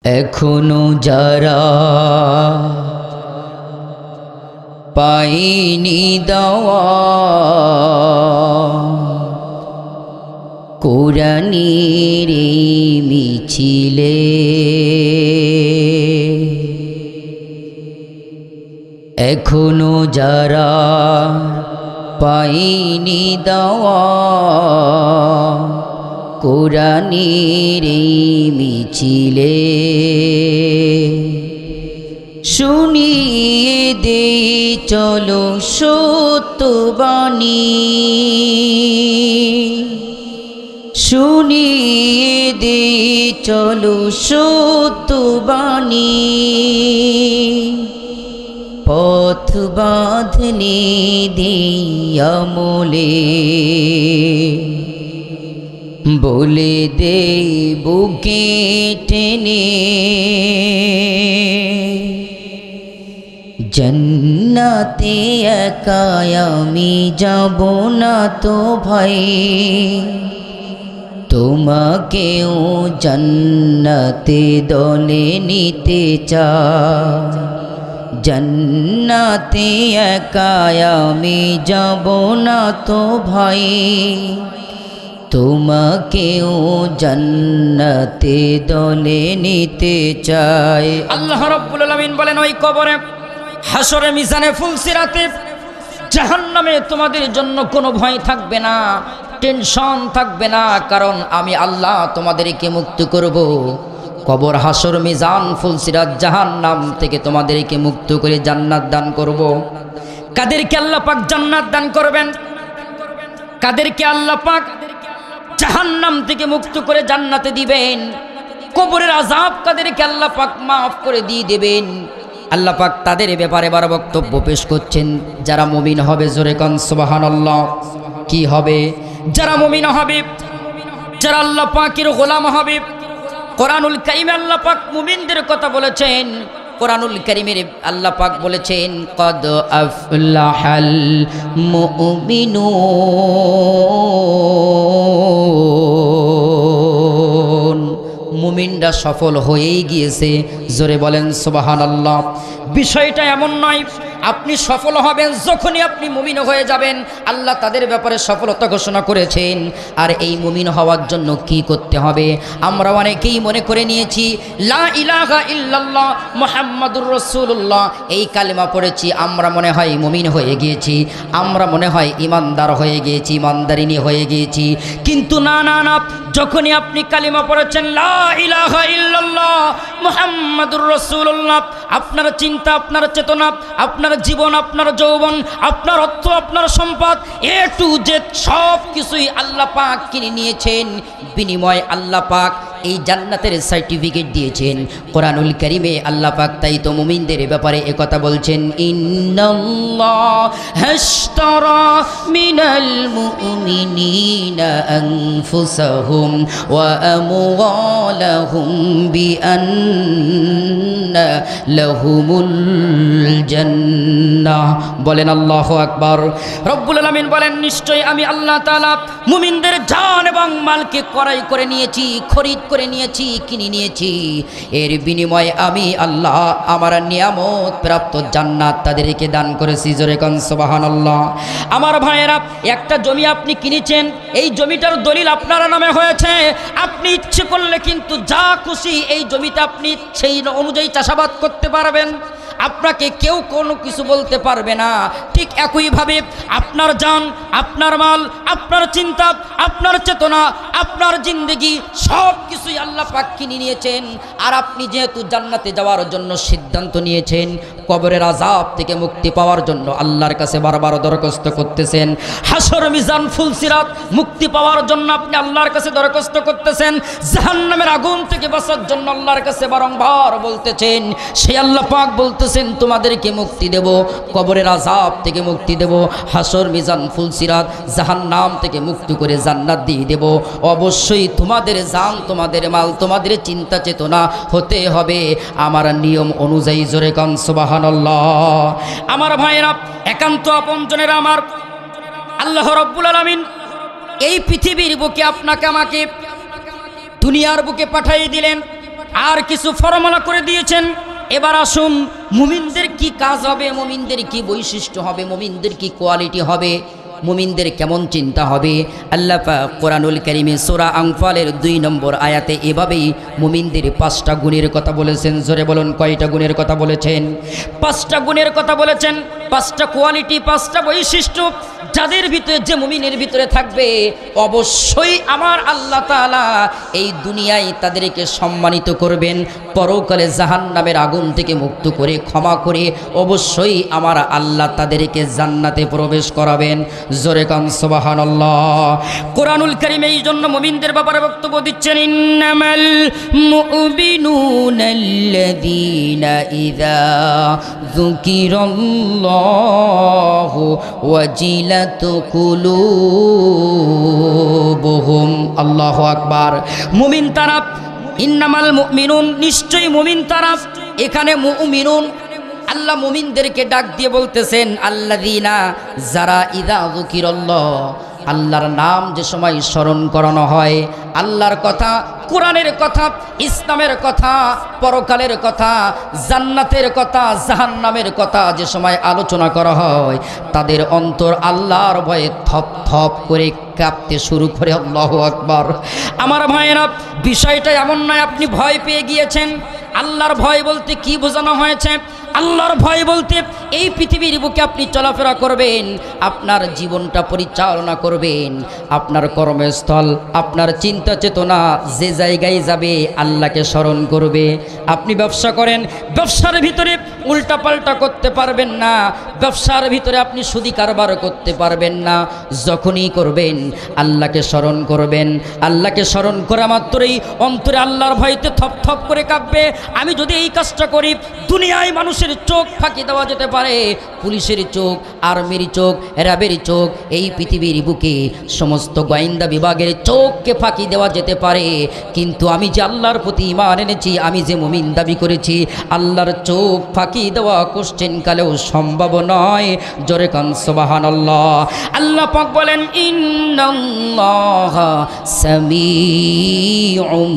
এখনো যারা পাইনি দেওয়া কোরআনের মিছিলে, এখনো যারা পাইনি দেওয়া কোরআনের মিছিলে, শুনিয়ে দে চলো সত্যবাণী, শুনিয়ে দে চলো সত্যবাণী, পথ বাঁধনে দিয়া মোলে, বলে দে বুকে টেনে জান্নাতে একা আমি যাব না তো ভাই, তোমাকেও জান্নাতে দলে নিতে চাই, জান্নাতে একা আমি যাব না তো ভাই, তোমাকেও জান্নাতে দলে নিতে চাই। আল্লাহ রাব্বুল আলামিন বলেন, ওই কবরে, হাসরে, মিজানে, ফুলসিরাতে, জাহান্নামে তোমাদের জন্য কোনো ভয় থাকবে না, টেনশন থাকবে না, কারণ আমি আল্লাহ তোমাদেরকে মুক্ত করব। কবর, হাসর, মিজান, ফুলসিরাত, জাহান্নাম থেকে তোমাদেরকে মুক্ত করে জান্নাত দান করব। কাদেরকে আল্লাহ পাক জান্নাত দান করবেন? কাদেরকে আল্লাহ পাক জাহান্নাম থেকে মুক্ত করে জান্নাতে দিবেন? কবরের আযাব কাদেরকে আল্লাহ পাক মাফ করে দিয়ে দেবেন? আল্লাহ পাক তাদের ব্যাপারে বড় বক্তব্য পেশ করছেন, যারা মুমিন হবে। জোরে কান সুবহানাল্লাহ। কি হবে? যারা মুমিন হবে, যারা আল্লাহ পাকের গোলাম হবে। কোরআনুল কারীমে আল্লাহ পাক মুমিনদের কথা বলেছেন। কোরআনুল কারীমের আল্লাহ পাক বলেছেন, কদ আফলাহাল মুমিনুন, মুমিনরা সফল হয়েই গিয়েছে। জোরে বলেন সুবহানাল্লাহ। বিষয়টা এমন নয় আপনি সফল হবেন যখনই আপনি মুমিন হয়ে যাবেন। আল্লাহ তাদের ব্যাপারে সফলতা ঘোষণা করেছেন। আর এই মুমিন হওয়ার জন্য কি করতে হবে? আমরা অনেকেই মনে করে নিয়েছি লা ইলাহা ইল্লাল্লাহ মুহাম্মাদুর রাসূলুল্লাহ, এই কালেমা পড়েছি, আমরা মনে হয় মুমিন হয়ে গিয়েছি, আমরা মনে হয় ইমানদার হয়ে গিয়েছি, ইমানদারিনী হয়ে গিয়েছি। কিন্তু না না না, যখনই আপনি কালিমা পড়েছেন লা ইলাহা ইল্লাল্লাহ মুহাম্মাদুর রাসূলুল্লাহ, আপনার চিন্তা, আপনার চেতনা, আপনার জীবন, আপনার যৌবন, আপনার অর্থ, আপনার সম্পদ, এ টু জেড সব কিছুই আল্লাহ পাক কিনে নিয়েছেন। বিনিময়ে আল্লাহ পাক এই জান্নাতের সার্টিফিকেট দিয়েছেন। কোরআনুল কারীমে আল্লাহ পাক তাই তো মুমিনদের ব্যাপারে একথা বলছেন, ইন্নাল্লাহা আশতারা মিনাল মুমিনিনা আনফুসাহুম ওয়া আমওয়ালাহুম বিআন্না লাহুমুল জান্নাহ। বলেন আল্লাহু আকবার। রব্বুল আলামিন বলেন, নিশ্চয়ই আমি আল্লাহ তাআলা মুমিনদের জান এবং মালকে ক্রয় করে নিয়েছি, খরিদ করে নিয়েছি, কিনে নিয়েছি। এর বিনিময়ে আমি আল্লাহ আমার নিয়ামত প্রাপ্ত জান্নাত তাদেরকে দান করেছি। জোরে কান সুবহানাল্লাহ। আমার ভাইয়েরা, একটা জমি আপনি কিনেছেন, এই জমিটার দলিল আপনার নামে হয়েছে। আপনি ইচ্ছে করলে কিন্তু যা খুশি এই জমিতে আপনি সেই অনুযায়ী চাষাবাদ করতে পারবেন, আপনাকে কেউ কোনো কিছু বলতে পারবে না। ঠিক একইভাবে আপনার জান, আপনার মাল, আপনার চিন্তা, আপনার চেতনা, আপনার জিন্দেগি সব কিছুই আল্লাহ পাক কিনে নিয়েছেন। আর আপনি যেহেতু জান্নাতে যাওয়ার জন্য সিদ্ধান্ত নিয়েছেন, কবরের আযাব থেকে মুক্তি পাওয়ার জন্য আল্লাহর কাছে বারবার দরখাস্ত করতেছেন, হাসর, মিজান, ফুলসিরাত মুক্তি পাওয়ার জন্য আপনি আল্লাহর কাছে দরখাস্ত করতেছেন, জাহান্নামের আগুন থেকে বাঁচার জন্য আল্লাহর কাছে বারংবার বলতেছেন, সেই আল্লাহ পাক বলতেছেন তোমাদেরকে মুক্তি দেব, কবরের আযাব থেকে মুক্তি দেব, হাসর, মিজান, ফুলসিরাত, জাহান্নাম থেকে মুক্তি করে জান্নাত দিয়ে দেব। অবশ্যই তোমাদের জান, তোমাদের মাল, তোমাদের চিন্তা চেতনা হতে হবে আমার নিয়ম অনুযায়ী। জোরে কান সুবহানাল্লাহ। আমার ভাইয়েরা, একান্ত আপনজনেরা, আমার আল্লাহ রাব্বুল আলামিন এই পৃথিবীর বুকে আপনাকে আমাকে দুনিয়ার বুকে পাঠিয়ে দিলেন। আর কিছু ফর্মুলা করে দিয়েছেন। এবার আসুন মুমিনদের কি কাজ হবে, মুমিনদের কি বৈশিষ্ট্য হবে, মুমিনদের কি কোয়ালিটি হবে, মুমিনদের কেমন চিন্তা হবে। আল্লাহ পাক কোরআনুল কারীমে সূরা আনফালের 2 নম্বর আয়াতে এভাবেই মুমিনদের 5টা গুণের কথা বলেছেন। জোরে বলুন, কয়টা গুণের কথা বলেছেন? 5টা গুণের কথা বলেছেন, 5টা কোয়ালিটি, 5টা বৈশিষ্ট্য যাদের ভিতরে, যে মুমিনের ভিতরে থাকবে, অবশ্যই আমার আল্লাহ তাআলা এই দুনিয়ায় তাদেরকে সম্মানিত করবেন, পরকালে জাহান্নামের আগুন থেকে মুক্ত করে ক্ষমা করে অবশ্যই আমার আল্লাহ তাদেরকে জান্নাতে প্রবেশ করাবেন। জোরে কান সুবহানাল্লাহ। কোরআনুল কারীমে এই জন্য মুমিনদের ব্যাপারে বক্তব্য দিচ্ছেন, ইন্নামাল মুমিনুনাল্লাযীনা ইযা যুকিরাল্লাহু ওয়াজিলাত কুলুবুহুম। আল্লাহু আকবার। মুমিন তারা, ইন্নামাল মুমিনুন, নিশ্চয়ই মুমিন তারা। এখানে মুমিনুন, আল্লাহ মুমিনদেরকে ডাক দিয়ে বলতেছেন আল্লাযীনা, যারা ইযা যুকিরাল্লাহ, আল্লাহর নাম যে সময় স্মরণ করানো হয়, আল্লাহর কথা, কোরআনের কথা, ইসলামের কথা, পরকালের কথা, জান্নাতের কথা, জাহান্নামের কথা যে সময় আলোচনা করা হয়, তাদের অন্তর আল্লাহর ভয়ে থপ থপ করে কাঁপতে শুরু করে। আল্লাহু আকবার। আমার ভাইয়েরা, বিষয়টা এমন নয় আপনি ভয় পেয়ে গিয়েছেন। আল্লাহর ভয় বলতে কি বোঝানো হয়েছে? আল্লাহর ভয় বলতে এই পৃথিবীর বুকে আপনি চলাফেরা করবেন, আপনার জীবনটা পরিচালনা করবেন, আপনার কর্মস্থল, আপনার চিন্তা চেতনা যে জায়গায় যাবে আল্লাহকে স্মরণ করবে। আপনি ব্যবসা করেন, ব্যবসার ভিতরে উল্টাপাল্টা করতে পারবেন না, ব্যবসার ভিতরে আপনি সুদি কারবার করতে পারবেন না। যখনই করবেন আল্লাহকে স্মরণ করবেন, আল্লাহকে স্মরণ করা মাত্রই অন্তরে আল্লাহর ভয়তে থপ থপ করে কাঁপবে। আমি যদি এই কাজটা করি, দুনিয়ায় মানুষের চোখ ফাঁকি দেওয়া যেতে পারে, পুলিশের চোখ, আর্মির চোখ, র্যাবের চোখ, এই পৃথিবীর বুকে সমস্ত গোয়েন্দা বিভাগের চোখকে ফাঁকি দেওয়া যেতে পারে, কিন্তু আমি যে আল্লাহর প্রতি ঈমান এনেছি, আমি যে মুমিন দাবি করেছি, আল্লাহর চোখ ফাঁকি দেওয়া কোশ্চেন কালেও সম্ভব নয়। জোরে কান সুবহানাল্লাহ। আল্লাহ পাক বলেন, ইন্নাল্লাহা সামিউম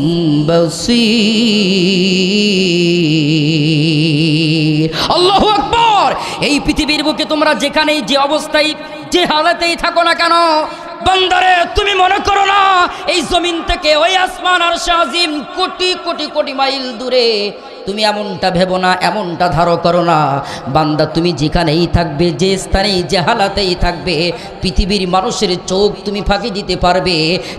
বাসীর। আল্লাহু আকবার। এই পৃথিবীর বুকে তোমরা যেখানেই, যে অবস্থায়, যে হালাতেই থাকো না কেন, বান্দারে তুমি মনে করো না এই জমিন থেকে ওই আসমান আর শাহিম কোটি কোটি কোটি মাইল দূরে। তুমি এমনটা ভেবো না, এমনটা ধারো করো না। বান্দা তুমি যেখানেই থাকবে, যে স্থানেই, যে হালাতেই থাকবে, পৃথিবীর মানুষের চোখ তুমি ফাঁকি দিতে পারবে,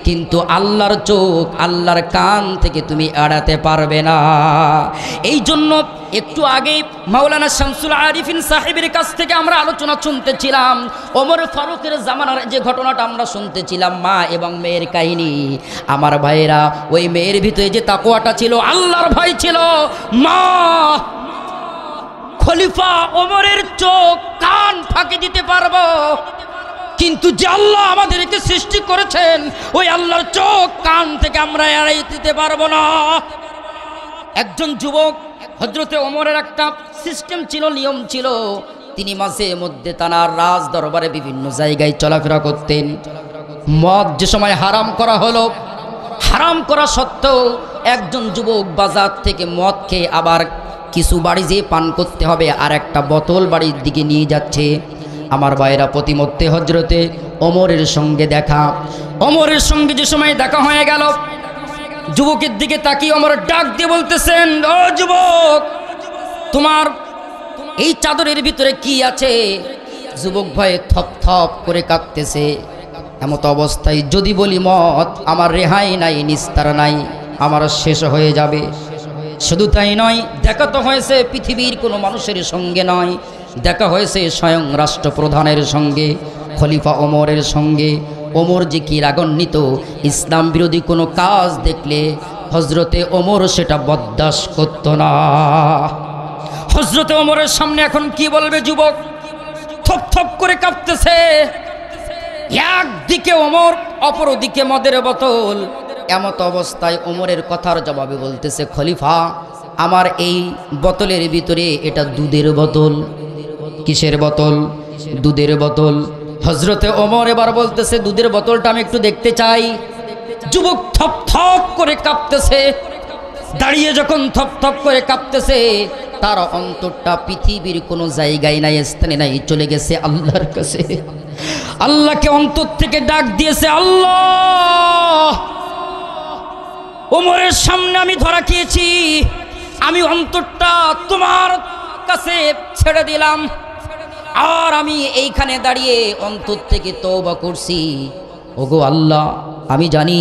কিন্তু আল্লাহর চোখ, আল্লাহর কান থেকে তুমি এড়াতে পারবে না। এই জন্য একটু আগে মাওলানা শামসুল আরিফিন সাহেবের কাছ থেকে আমরা আলোচনা শুনতেছিলাম, ওমর ফারুকের জামানার যে ঘটনাটা আমরা শুনতেছিলাম, মা এবং মেয়ের কাহিনী। আমার ভাইয়েরা, ওই মেয়ের ভিতরে যে তাকওয়াটা ছিল, আল্লাহর ভয় ছিল, মা খলিফা ওমরের চোখ কান ফাঁকি দিতে পারবো, কিন্তু যে আল্লাহ আমাদেরকে সৃষ্টি করেছেন, ওই আল্লাহর চোখ কান থেকে আমরা এড়াই দিতে পারবো না। একজন যুবক, হযরতে ওমরের একটা সিস্টেম ছিল, নিয়ম ছিল, তিনি মাঝে মধ্যে তানার রাজ দরবারে বিভিন্ন জায়গায় চলাফেরা করতেন। মদ যে সময় হারাম করা হলো, হারাম করা সত্ত্বেও একজন যুবক বাজার থেকে মদ খেয়ে আবার কিছু বাড়ি যেয়ে পান করতে হবে, আর একটা বোতল বাড়ির দিকে নিয়ে যাচ্ছে। আমার ভাইয়েরা, প্রতিমধ্যে হযরতে ওমরের সঙ্গে দেখা। ওমরের সঙ্গে যে সময় দেখা হয়ে গেল, যুবকের দিকে তাকিয়ে ওমর ডাক দিয়ে বলতেছেন, ও যুবক, তোমার এই চাদরের ভিতরে কি আছে? যুবক ভয়ে থপ থপ করে কাঁপতেছে। এমত অবস্থায় যদি বলি মত, আমার রেহাই নাই, নিস্তার নাই, আমার শেষ হয়ে যাবে। শুধু তাই নয়, দেখা তো হয়েছে পৃথিবীর কোনো মানুষের সঙ্গে নয়, দেখা হয়েছে স্বয়ং রাষ্ট্রপ্রধানের সঙ্গে, খলিফা ওমরের সঙ্গে। ওমর যে কি রাগান্বিত, ইসলাম বিরোধী কোনো কাজ দেখলে হযরতে ওমর সেটা বরদাস্ত করত না। হযরতে ওমরের সামনে এখন কি বলবে যুবক? থপ থপ করে কাঁপতেছে। একদিকে ওমর, অপরদিকে মদের বোতল। এমত অবস্থায় ওমরের কথার জবাবে বলতেছে, খলিফা, আমার এই বোতলের ভিতরে এটা দুধের বোতল। কিসের বোতল? দুধের বোতল। হযরতে ওমর এবার বলতেছে, দুধের বোতলটা আমি একটু দেখতে চাই। যুবক থপ থপ করে কাঁপতেছে। দাঁড়িয়ে যখন থপ থপ করে কাঁপতেছে, তার অন্তরটা পৃথিবীর কোনো জায়গায় নাই, স্থানে নাই, চলে গেছে আল্লাহর কাছে। আল্লাহকে অন্তর থেকে ডাক দিয়েছে, আল্লাহ, ওমরের সামনে আমি ধরা খেয়েছি, আমি অন্তরটা তোমার কাছে ছেড়ে দিলাম, আর আমি এইখানে দাঁড়িয়ে অন্তর থেকে তওবা করছি। ওগো আল্লাহ, আমি জানি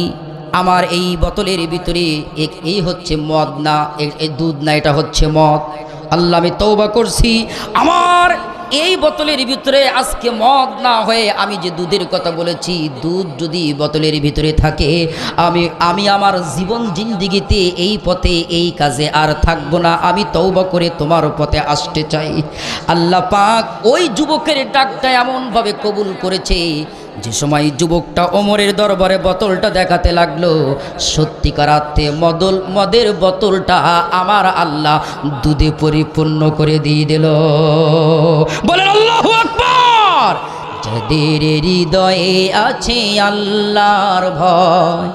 আমার এই বোতলের ভিতরে এই হচ্ছে মদ না, এই দুধ না, এটা হচ্ছে মদ। আল্লাহ, আমি তওবা করছি, আমার এই বোতলের ভিতরে আজকে মদ না হয়ে আমি যে দুধের কথা বলেছি, দুধ যদি বোতলের ভিতরে থাকে, আমি আমার জীবন জিন্দিগিতে এই পথে এই কাজে আর থাকবো না, আমি তওবা করে তোমার পথে আসতে চাই। আল্লাহ পাক ওই যুবকের ডাকটা এমনভাবে কবুল করেছে, যে সময় যুবকটা ওমরের দরবারে বোতলটা দেখাতে লাগলো, সত্যিকার অর্থে মদের বোতলটা আমার আল্লাহ দুধে পরিপূর্ণ করে দিয়ে দিল। বলেন আল্লাহু আকবার। যাদের হৃদয়ে আছে আল্লাহর ভয়,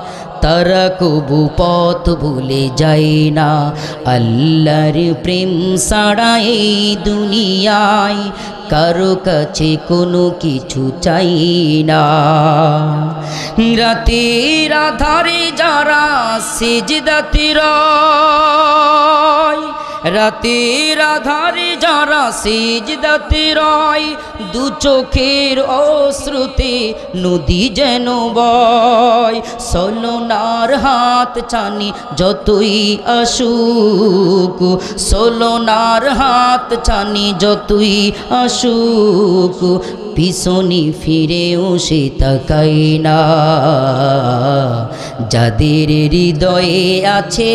তারা কবু পথ ভুলে যায় না। আল্লাহর প্রেম ছাড়া এই দুনিয়ায় কারো কাছে কোনো কিছু চাই না। রাতের আধারে যারা সিজদাতে রয়, রাতের আধারে যারা সিজদাতে রয়, দু চোখের অশ্রুতে নদী যেন বয়। সলনার হাত চানি যতই আসুক, সলনার হাত চানি যতই আসুক, পিছনে ফিরেও সে তাকাই না। যাদের হৃদয়ে আছে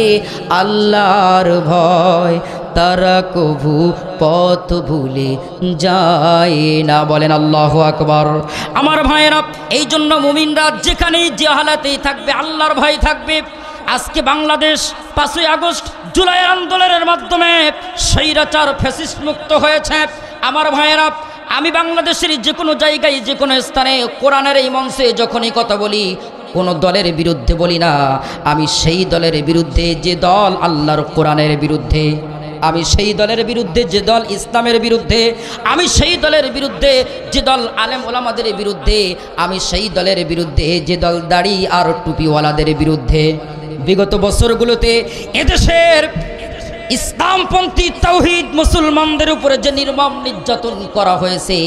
আল্লাহর ভয়, তারা কভু পথ ভুলে যায় না। বলেন আল্লাহু আকবার। আমার ভাইয়েরা, এই জন্য মুমিনরা যেখানেই যে হালাতেই থাকবে আল্লাহর ভয় থাকবে। আজকে বাংলাদেশ 5ই আগস্ট জুলাইয়ের আন্দোলনের মাধ্যমে স্বৈরাচার ফ্যাসিস্ট মুক্ত হয়েছে। আমার ভাইয়েরা, আমি বাংলাদেশের যে কোনো জায়গায় যে কোনো স্থানে কোরআনের এই মঞ্চে যখনই কথা বলি, কোনো দলের বিরুদ্ধে বলি না, আমি সেই দলের বিরুদ্ধে যে দল আল্লাহর কোরআনের বিরুদ্ধে, আমি সেই দলের বিরুদ্ধে যে দল ইসলামের বিরুদ্ধে, আমি সেই দলের বিরুদ্ধে যে দল আলেম ওলামাদের বিরুদ্ধে, আমি সেই দলের বিরুদ্ধে যে দল দাড়ি আর টুপিওয়ালাদের বিরুদ্ধে। বিগত বছরগুলোতে এদেশের ইসলামপন্থী তাওহীদ মুসলমানদের উপরে যে নির্মম নির্যাতন করা হয়েছে,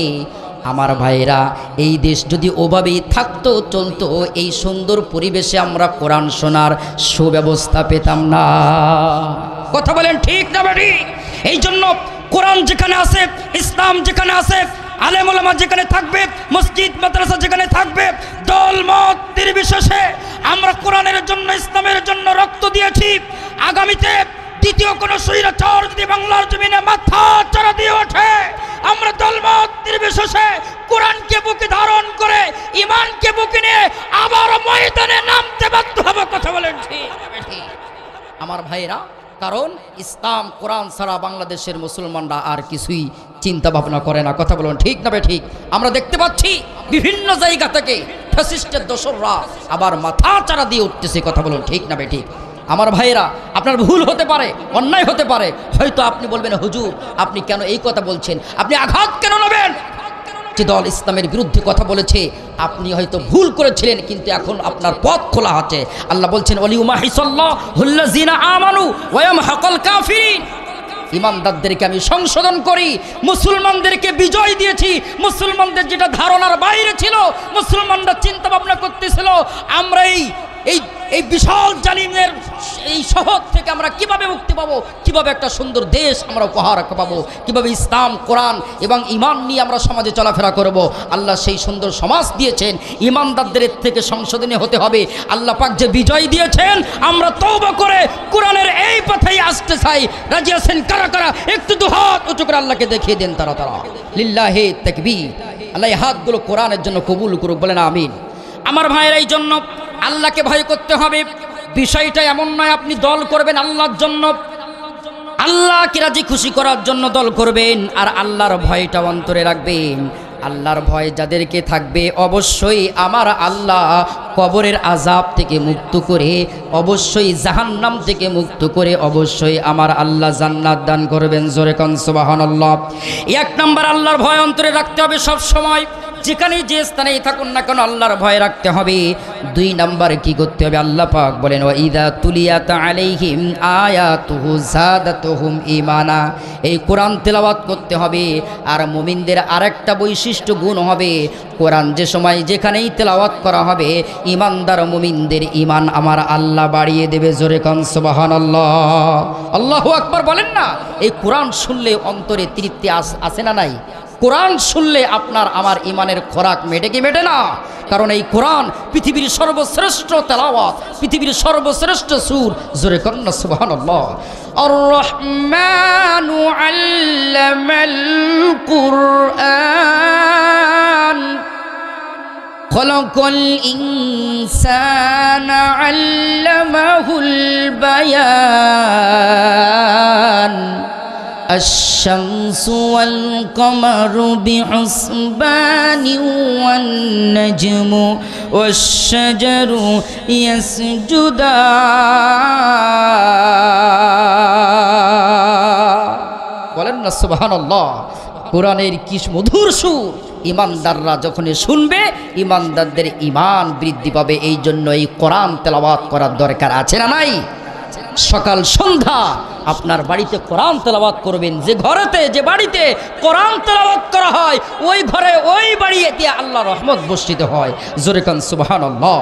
আমার ভাইরা, এই দেশ যদি ওভাবেই থাকতো চলতো, এই সুন্দর পরিবেশে আমরা কোরআন শোনার সুব্যবস্থা পেতাম না। কথা বলেন ঠিক না বেঠিক? এই জন্য কোরআন যেখানে আছে, ইসলাম যেখানে আছে, আলেম ওলামা যেখানে থাকবে, মসজিদ মাদ্রাসা যেখানে থাকবে, দল মত নির্বিশেষে আমরা কোরআনের জন্য ইসলামের জন্য রক্ত দিয়েছি। আগামীতে দ্বিতীয় কোনো স্বৈরাচার যদি বাংলার জমিনে মাথা চাড়া দিয়ে ওঠে, আমরা দলমত নির্বিশেষে কোরআনকে বুকে ধারণ করে ঈমানকে বুকে নিয়ে আবার ময়দানে নামতে বাধ্য হব। কথা বলেন ঠিক? আমার ভাইরা, কারণ ইসলাম কোরআন ছাড়া বাংলাদেশের মুসলমানরা আর কিছুই চিন্তা ভাবনা করে না। কথা বলুন ঠিক না ঠিক? আমরা দেখতে পাচ্ছি বিভিন্ন জায়গা থেকে ফ্যাসিস্টের দোসররা আবার মাথা চাড়া দিয়ে উঠতেছে। কথা বলুন ঠিক না ঠিক? আমার ভাইয়েরা, আপনার ভুল হতে পারে, অন্যায় হতে পারে, হয়তো আপনি বলবেন হুজুর আপনি কেন এই কথা বলছেন, আপনি আঘাত কেন নেবেন? যে দল ইসলামের বিরুদ্ধে কথা বলেছে আপনি হয়তো ভুল করেছিলেন, কিন্তু এখন আপনার পথ খোলা আছে। আল্লাহ বলছেন ওয়ালিউমাহিসাল্লাহুল্লাযিনা আমানু ওয়া ইয়ামহাকাল কাফিরিন। ইমানদারদেরকে আমি সংশোধন করি, মুসলমানদেরকে বিজয় দিয়েছি। মুসলমানদের যেটা ধারণার বাইরে ছিল, মুসলমানরা চিন্তা ভাবনা করতেছিল আমরা এই বিশাল জালিমের এই শহর থেকে আমরা কিভাবে মুক্তি পাবো, কিভাবে একটা সুন্দর দেশ আমরা উপহার পাবো, কিভাবে ইসলাম কোরআন এবং ঈমান নিয়ে আমরা সমাজে চলাফেরা করব। আল্লাহ সেই সুন্দর সমাজ দিয়েছেন, ঈমানদারদের থেকে সংশোধনী হতে হবে। আল্লাহ পাক যে বিজয় দিয়েছেন, আমরা তওবা করে কোরআনের এই পথেই আসতে চাই। রাজি আছেন কারা কারা? একটু দুহাত উঁচু করে আল্লাহকে দেখিয়ে দেন তারা তারা। লিল্লাহি তাকবীর। আল্লাহ এই হাতগুলো কোরআনের জন্য কবুল করুক, বলেন আমিন। আমার ভাইয়ের এই জন্য আল্লাহকে ভয় করতে হবে। বিষয়টা এমন নয় আপনি দল করবেন আল্লাহর জন্য, আল্লাহকে রাজি খুশি করার জন্য দল করবেন, আর আল্লাহর ভয়টা অন্তরে রাখবেন। আল্লাহর ভয় যাদেরকে থাকবে অবশ্যই আমার আল্লাহ কবরের আযাব থেকে মুক্ত করে, অবশ্যই জাহান্নাম থেকে মুক্ত করে, অবশ্যই আমার আল্লাহ জান্নাত দান করবেন। জোরে কোন সুবহানাল্লাহ। এক নাম্বার আল্লাহর ভয় অন্তরে রাখতে হবে সব সময়, যেখানে যে স্থানেই থাকুন না কেন আল্লাহর ভয় রাখতে হবে। দুই নাম্বার কি করতে হবে? আল্লাহ পাক বলেন ওয়া ইযা তুলিয়াত আলাইহিম আয়াতুহু যাদাতুহুম ঈমানা। এই কোরআন তেলাওয়াত করতে হবে। আর মুমিনদের আরেকটা বৈশিষ্ট্য গুণ হবে, কোরআন যে সময় যেখানেই তেলাওয়াত করা হবে ঈমানদার মুমিনদের ঈমান আমার আল্লাহ বাড়িয়ে দেবে। জোরে কোন সুবহানাল্লাহ। আল্লাহু আকবার বলেন না। এই কোরআন শুনলে অন্তরে তৃপ্তি আসে না নাই? কোরআন শুনলে আপনার আমার ইমানের খোরাক মেটে কি মেটে না? কারণ এই কোরআন পৃথিবীর সর্বশ্রেষ্ঠ তেলাওয়াত, পৃথিবীর সর্বশ্রেষ্ঠ সুর। জোরে কন্না সুবহানাল্লাহ। আর রহমানু আল্লামাল কুরআন খলাকাল ইনসানা আল্লামাহুল বায়ান الشمس والقمر بحسبان والنجم والشجر يسجدان বলেন না সুবহানাল্লাহ। কোরআনের কি মধুর সুর! ইমানদাররা যখন শুনবে ইমানদারদের ঈমান বৃদ্ধি পাবে। এই জন্য এই কোরআন তেলাওয়াত করার দরকার আছে না নাই? সকাল সন্ধ্যা আপনার বাড়িতে কোরআন তেলাওয়াত করবেন। যে ঘরেতে যে বাড়িতে কোরআন তেলাওয়াত করা হয় ওই ঘরে ওই বাড়িতে আল্লাহর রহমত বর্ষিত হয়। জোরে কান সুবহানাল্লাহ।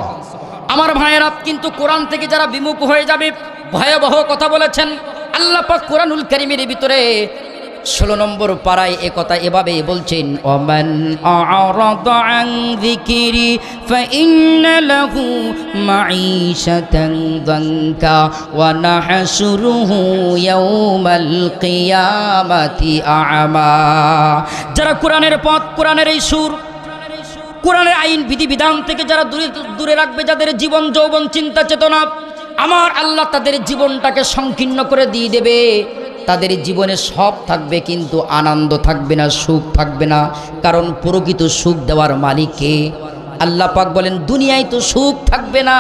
আমার ভাইয়েরা, কিন্তু কোরআন থেকে যারা বিমুখ হয়ে যাবে, ভয়াবহ কথা বলেছেন আল্লাহ পাক কোরআনুল কারীমের ভিতরে 16 নম্বর পারায় এ কথা এভাবে বলছেন, ওমান আ'রাদা আন যিকরি ফাইন্না লাহু মাঈশাতান যানকা ওয়া নাহশুরুহু ইয়াওমাল কিয়ামাতি আ'মা। যারা কোরআনের পথ, কোরআনের এই সুর, কোরআনের আইন বিধিবিধান থেকে যারা দূরে রাখবে, যাদের জীবন যৌবন চিন্তা চেতনা, আমার আল্লাহ তাদের জীবনটাকে সংকীর্ণ করে দিয়ে দেবে। তাদের জীবনে সব থাকবে কিন্তু আনন্দ থাকবে না, সুখ থাকবে না। কারণ প্রকৃত সুখ দেওয়ার মালিক কে? আল্লাহ পাক বলেন দুনিয়ায় তো সুখ থাকবে না,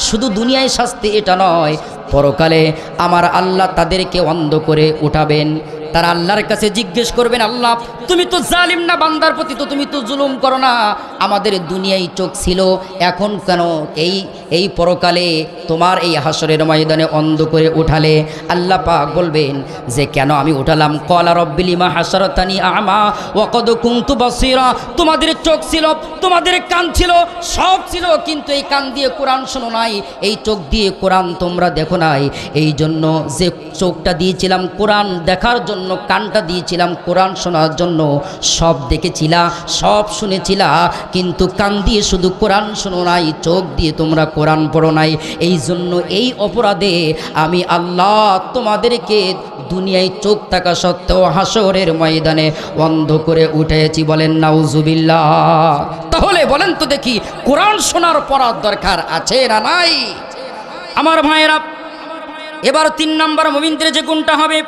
শুধু দুনিয়ায় শাস্তি এটা নয়, পরকালে আমার আল্লাহ তাদেরকে অন্ধ করে উঠাবেন। তারা আল্লাহর কাছে জিজ্ঞেস করবেন, আল্লাহ তুমি তো জালিম না? বান্দার প্রতি তো তুমি তো জুলুম করো না। আমাদের দুনিয়ায় চোখ ছিল, এখন কেন এই পরকালে তোমার এই হাসরের ময়দানে অন্ধ করে উঠালে? আল্লাহ পাক বলবেন যে কেন আমি উঠালাম? ক্বালা রাব্বি লিমা হাসারাতানি আ'মা ওয়া ক্বাদ কুনতু বাসীরা। তোমাদের চোখ ছিল, তোমাদের কান ছিল, সব ছিল, কিন্তু এই কান দিয়ে কোরআন শোনো নাই, এই চোখ দিয়ে কোরআন তোমরা দেখো নাই। এই জন্য যে চোখটা দিয়েছিলাম কোরআন দেখার জন্য, কানটা দিয়েছিলাম কোরআন শোনার জন্য, সব দেখেছিলা, সব শুনেছিলা, কিন্তু কান দিয়ে শুধু কোরআন শোনো নাই, চোখ দিয়ে তোমরা কোরআন পড়ো নাই। এই জন্য এই অপরাধে আমি আল্লাহ তোমাদেরকে দুনিয়ায় চোখ থাকা সত্ত্বেও হাসরের ময়দানে অন্ধ করে উঠেছি। বলেন নাউজুবিল্লাহ। তাহলে বলেন তো দেখি, কোরআন শোনার পড়ার দরকার আছে না নাই? আমার ভাইয়েরা, এবার 3 নম্বর মুমিনদের যে গুণটা হবে,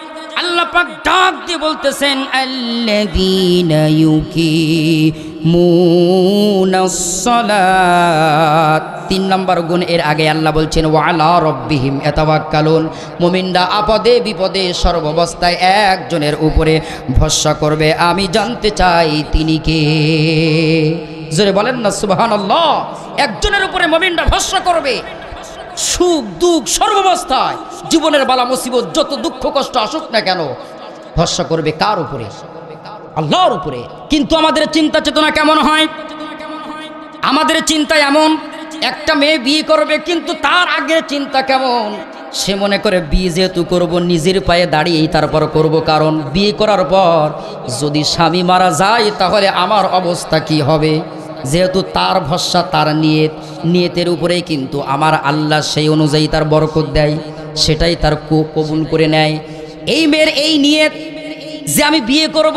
আল্লাহ পাক ডাক দিয়ে বলতেছেন আল্লাযীনা ইউকিমুনাস সালাত। 3 নম্বর গুণ এর আগে আল্লাহ বলছেন ওয়া আলা রাব্বিহিম ইয়াতাওয়াক্কালুন। মুমিনরা আপদে বিপদে সর্বাবস্থায় একজনের উপরে ভরসা করবে। আমি জানতে চাই তিনি কে? জোরে বলেন না সুবহানাল্লাহ। একজনের উপরে মুমিনরা ভরসা করবে। সুখ দুঃখ সর্বাবস্থায়, জীবনের বালা মুসিবত যত দুঃখ কষ্ট আসুক না কেন, ভরসা করবে কার উপরে? আল্লাহর উপরে। কিন্তু আমাদের চিন্তা চেতনা কেমন হয়? আমাদের চিন্তা এমন, একটা মেয়ে বিয়ে করবে কিন্তু তার আগের চিন্তা কেমন? সে মনে করে বিয়ে যেহেতু করব নিজের পায়ে দাঁড়িয়েই তারপর করব, কারণ বিয়ে করার পর যদি স্বামী মারা যায় তাহলে আমার অবস্থা কি হবে? যেহেতু তার ভরসা, তার নিয়তের উপরেই কিন্তু আমার আল্লাহ সেই অনুযায়ী তার বরকত দেয়, সেটাই তার কবুল করে নেয়। এই মেয়ের এই নিয়ত যে আমি বিয়ে করব,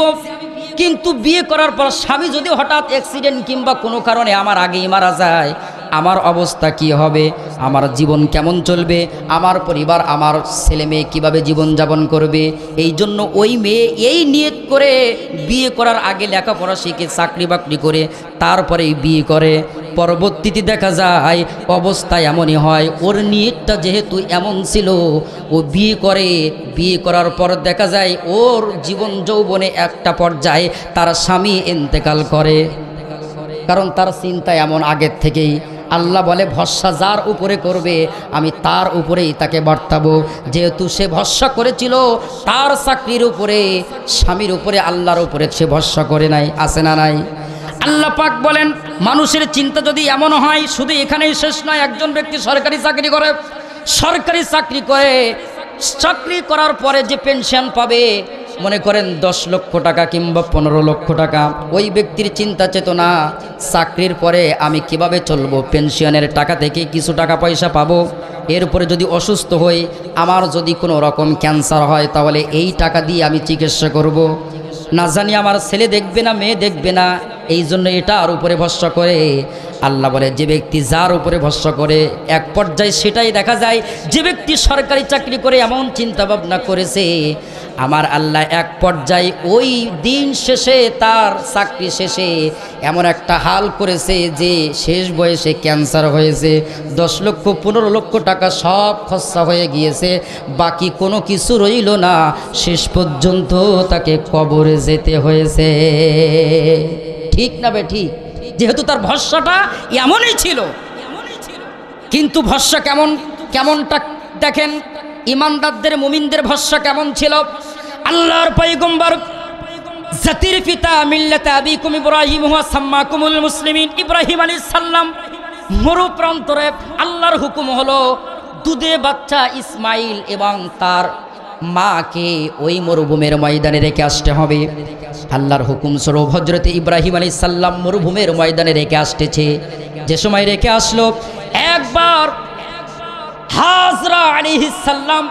কিন্তু বিয়ে করার পর স্বামী যদি হঠাৎ অ্যাক্সিডেন্ট কিংবা কোনো কারণে আমার আগেই মারা যায়, আমার অবস্থা কি হবে? আমার জীবন কেমন চলবে, আমার পরিবার, আমার ছেলে মেয়ে কীভাবে জীবনযাপন করবে। এই জন্য ওই মেয়ে এই নিয়ত করে বিয়ে করার আগে লেখাপড়া শিখে চাকরি বাকরি করে তারপরেই বিয়ে করে। পরবর্তীতে দেখা যায় অবস্থা এমনই হয়, ওর নিয়তটা যেহেতু এমন ছিল, ও বিয়ে করে, বিয়ে করার পর দেখা যায় ওর জীবন যৌবনে একটা পর্যায়ে তার স্বামী ইন্তেকাল করে। কারণ তার চিন্তা এমন আগের থেকেই। আল্লাহ বলে ভরসা যার উপরে করবে আমি তার উপরেই তাকে বর্তাবো। যেহেতু সে ভরসা করেছিল তার চাকরির উপরে, স্বামীর উপরে, আল্লাহর উপরে সে ভরসা করে নাই। আছে না নাই? আল্লাহ পাক বলেন মানুষের চিন্তা যদি এমন হয়, শুধু এখানেই শেষ নয়। একজন ব্যক্তি সরকারি চাকরি করে, সরকারি চাকরি করার পরে যে পেনশন পাবে, মনে করেন 10 লক্ষ টাকা কিংবা 15 লক্ষ টাকা, ওই ব্যক্তির চিন্তা চেতনা চাকরির পরে আমি কিভাবে চলবো, পেনশনের টাকা থেকে কিছু টাকা পয়সা পাবো, এরপরে যদি অসুস্থ হই, আমার যদি কোনো রকম ক্যান্সার হয় তাহলে এই টাকা দিয়ে আমি চিকিৎসা করব। না জানি আমার ছেলে দেখবে না মেয়ে দেখবে না, এই জন্য এটার উপরে ভরসা করে। আল্লাহ বলে যে ব্যক্তি যার উপরে ভরসা করে, এক পর্যায়ে সেটাই দেখা যায় যে ব্যক্তি সরকারি চাকরি করে এমন চিন্তা ভাবনা করেছে, আমার আল্লাহ এক পর্যায়ে ওই দিন শেষে, তার চাকরি শেষে এমন একটা হাল করেছে যে শেষ বয়সে ক্যান্সার হয়েছে, 10 লক্ষ 15 লক্ষ টাকা সব খরচা হয়ে গিয়েছে, বাকি কোনো কিছু রইল না, শেষ পর্যন্ত তাকে কবরে যেতে হয়েছে। ঠিক না বে ঠিক? যেহেতু তার ভরসাটা এমনই ছিল। কিন্তু ভরসা কেমনটা দেখেন, ইমানদারদের মুমিনদের ভরসা কেমন ছিল। আল্লাহর পয়গম্বর জাতির পিতা মিল্লাতে আবিকুম ইব্রাহিম হুয়া সাম্মাকুমুল মুসলিমিন, ইব্রাহিম আলাইহিস সালাম মরু প্রান্তরে আল্লাহর হুকুম হলো দুধে বাচ্চা ইসমাইল এবং তার মাকে ওই মরুভূমির ময়দানে রেখে আসতে হবে। আল্লাহর হুকুম স্বরূপ হযরতে ইব্রাহিম আলাইহিস সালাম মরুভূমির ময়দানে রেখে আসতেছে। যে সময় রেখে আসলো, একবার হাজরা আলাইহিস সালাম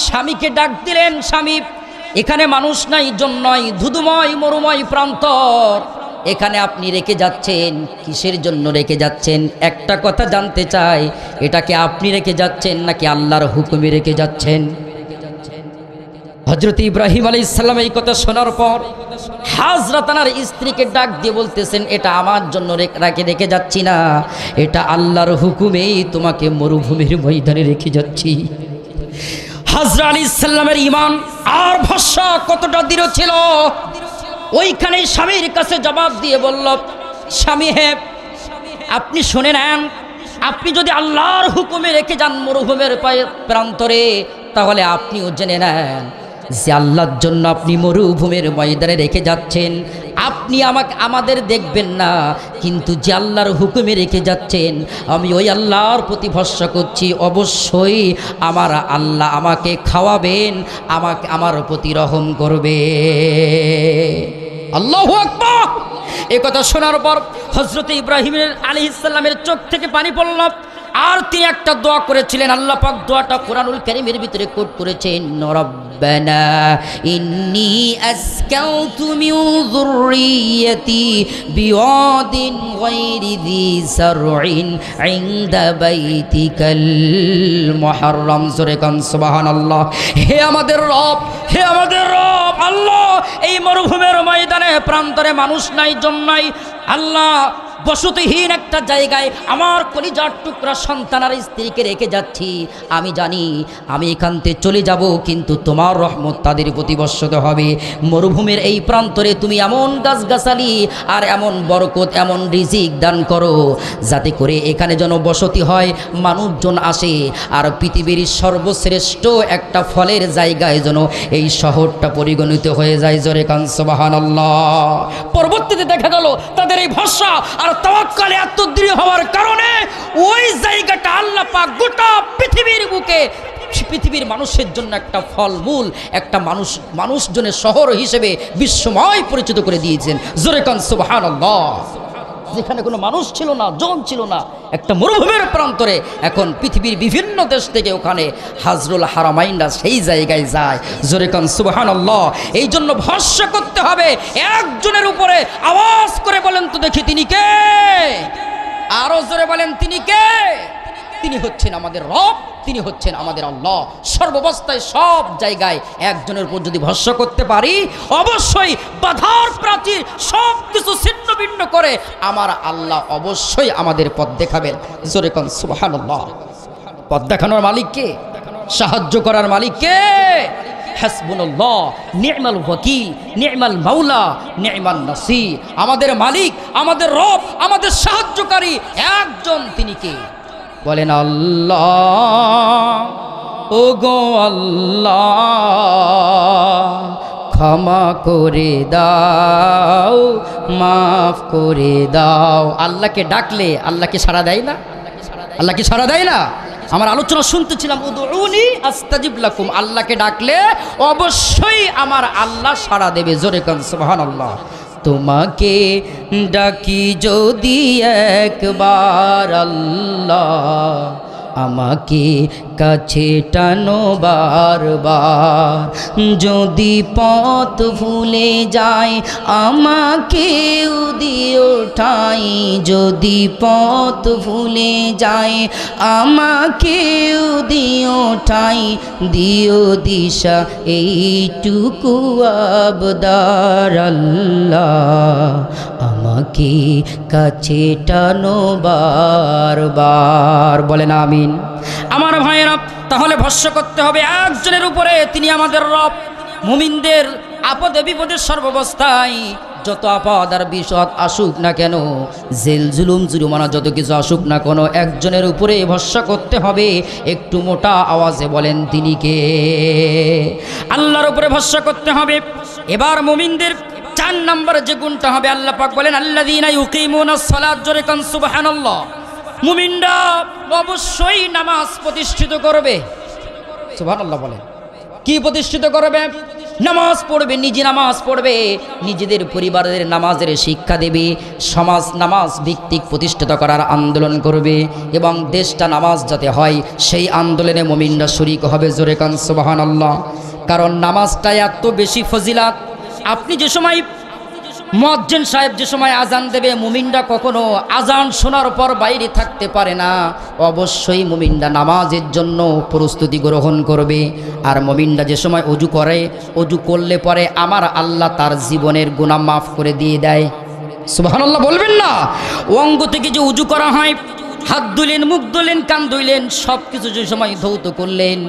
স্বামীকে ডাক দিলেন, স্বামী এখানে মানুষ নাই, জন নয়, ধুধুময় মরুময় প্রান্তর, এখানে আপনি রেখে যাচ্ছেন, কিসের জন্য রেখে যাচ্ছেন? একটা কথা জানতে চাই, এটাকে আপনি রেখে যাচ্ছেন নাকি আল্লাহর হুকুমে রেখে যাচ্ছেন? হযরত ইব্রাহিম আলাইহিস সালাম এই কথা শোনার পর হাজরা তার স্ত্রীকে ডাক দিয়ে বলতেছেন, এটা আমার জন্য রেখে যাচ্ছি না, এটা আল্লাহর হুকুমেই তোমাকে মরুভূমির ময়দানে রেখে যাচ্ছি। হাজরা আলাইহিস সালামের ঈমান আর ভরসা কতটা দৃঢ় ছিল, ওইখানে স্বামীর কাছে জবাব দিয়ে বলল, স্বামী হে, আপনি শুনে নেন, আপনি যদি আল্লাহর হুকুমে রেখে যান মরুভূমির প্রান্তরে, তাহলে আপনিও জেনে নেন যে আল্লাহর জন্য আপনি মরুভূমির ময়দানে রেখে যাচ্ছেন। আপনি আমাদের দেখবেন না, কিন্তু যে আল্লাহর হুকুমে রেখে যাচ্ছেন, আমি ওই আল্লাহর প্রতি ভরসা করছি, অবশ্যই আমার আল্লাহ আমাকে খাওয়াবেন, আমার প্রতি রহম করবে। আল্লাহু আকবার। এই কথা শোনার পর হযরত ইব্রাহিম আলাইহিস সালামের চোখ থেকে পানি পড়ল, আর তিনি একটা দোয়া করেছিলেন। আল্লাহ পাক দোয়াটা কোরআনুল কারীমের ভিতরে কোট করেছেন, রব্বানা ইন্নী আসকাউতু মিন যুররিয়্যাতি বিওয়াদিন গায়রি যী সারইন ইনদা বাইতিকাল মুহাররম। জোরে কান সুবহানাল্লাহ। হে আমাদের রব, হে আমাদের রব আল্লাহ, এই মরুভূমির ময়দানে প্রান্তরে মানুষ নাই, জন নাই, আল্লাহ বসতিহীন একটা জায়গায় আমার কলিজার টুকরা সন্তান আর স্ত্রীকে রেখে যাচ্ছি। আমি জানি আমি এখান থেকে চলে যাব, কিন্তু তোমার রহমত তাদের প্রতি বর্ষিত হবে। মরুভূমির এই প্রান্তরে তুমি এমন গাছগাছালি আর এমন বরকত, এমন রিজিক দান করো, যাতে করে এখানে যেন বসতি হয়, মানুষজন আসে, আর পৃথিবীর সর্বশ্রেষ্ঠ একটা ফলের জায়গায় যেন এই শহরটা পরিগণিত হয়ে যায়। জোরে কান সুবহানাল্লাহ। পরবর্তীতে দেখা গেল তাদের এই ভরসা আর তাওয়াক্কুলে এত দৃঢ় হওয়ার কারণে ওই জায়গাটা আল্লাহ পাক গোটা পৃথিবীর বুকে পৃথিবীর মানুষের জন্য একটা ফলমূল, একটা মানুষজনের শহর হিসেবে বিশ্বময় পরিচিত করে দিয়েছেন। জোরে কান সুবহানাল্লাহ। যেখানে কোনো মানুষ ছিল না, জন ছিল না, একটা মরুভূমির প্রান্তরে এখন পৃথিবীর বিভিন্ন দেশ থেকে ওখানে হাজরুল হারামাইনরা সেই জায়গায় যায়। জোরে কান সুবহানাল্লাহ। এই জন্য ভরসা করতে হবে একজনের উপরে। আওয়াজ করে বলেন তো দেখি, তিনি কে? আরো জোরে বলেন, তিনি কে? তিনি হচ্ছেন আমাদের রব, তিনি হচ্ছেন আমাদের আল্লাহ। সর্বাবস্থায় সব জায়গায় একজনের উপর যদি ভরসা করতে পারি, অবশ্যই বাধার প্রাচীর সব কিছু ছিন্ন ভিন্ন করে আমার আল্লাহ অবশ্যই আমাদের পথ দেখাবেন। জোরে কোন সুবহানাল্লাহ। পথ দেখানোর মালিক কে? সাহায্য করার মালিক কে? হাসবুনাল্লাহ নি'মাল ওয়াকিল, নি'মাল মাওলা, নি'মান নাসির। আমাদের মালিক, আমাদের রব, আমাদের সাহায্যকারী একজন, তিনি কে? বলেন আল্লাহ। ও গো আল্লাহ, ক্ষমা করে দাও, মাফ করে দাও। আল্লাহকে ডাকলে আল্লাহকে সাড়া দেয় না? আল্লাহকে সাড়া দেয় না? আমার আলোচনা শুনতেছিলাম, উদউনি আস্তাজিব লাকুম। আল্লাহকে ডাকলে অবশ্যই আমার আল্লাহ সাড়া দেবে। জোরে কান সুবহানাল্লাহ। তোমাকে ডাকি যদি একবার আল্লাহ, আমাকে কাছে টানো বারবার। যদি পথ ভুলে যায় আমাকেও দিও ঠাই, যদি পথ ভুলে যায় আমাকেও দিও ঠাই। দিও দিশা এইটুকু আবদার আল্লাহ, আমাকে কাছে টানো বারবার। বলেন আমিন। আমার ভাইয়েরা, তাহলে ভরসা করতে হবে একজনের উপরে, তিনি আমাদের রব। মুমিনদের আপদে বিপদের সর্বাবস্থায় যত আপদ আর বিপদ আসুক না কেন, জেল জুলুম জুলুমানা যত কিছু আসুক না কেন, একজনের উপরে ভরসা করতে হবে। একটু মোটা আওয়াজে বলেন তিনি কে? আল্লাহর উপরে ভরসা করতে হবে। এবার মুমিনদের 4 নম্বরে যে গুণটা হবে, আল্লাহ পাক বলেন আল্লাযীনা ইউকিমুনাস সালাত। জোরে কান সুবহানাল্লাহ। মুমিনরা অবশ্যই নামাজ প্রতিষ্ঠিত করবে। সুবহানাল্লাহ বলেন। কি প্রতিষ্ঠিত করবে? নামাজ পড়বে, নিজে নামাজ পড়বে, নিজেদের পরিবারের নামাজের শিক্ষা দেবে, সমাজ নামাজ ভিত্তিক প্রতিষ্ঠিত করার আন্দোলন করবে, এবং দেশটা নামাজ যাতে হয় সেই আন্দোলনে মুমিনরা শরীক হবে। জোরে কান সুবহানাল্লাহ। কারণ নামাজটা এত বেশি ফজিলাত। আপনি যে সময় মুয়াজ্জিন সাহেব যে সময় আজান দেবে, মুমিনরা কখনো আজান শোনার পর বাইরে থাকতে পারে না। অবশ্যই মুমিনরা নামাজের জন্য প্রস্তুতি গ্রহণ করবে। আর মুমিনরা যে সময় অজু করে, অজু করলে পরে আমার আল্লাহ তার জীবনের গুনাহ মাফ করে দিয়ে দেয়। সুবহানাল্লাহ বলবেন না? অঙ্গ থেকে যে অজু করা হয়, হাত ধুলেন, মুখ ধুলেন, কান ধুইলেন, সব কিছু যে সময় ধৌত করলেন,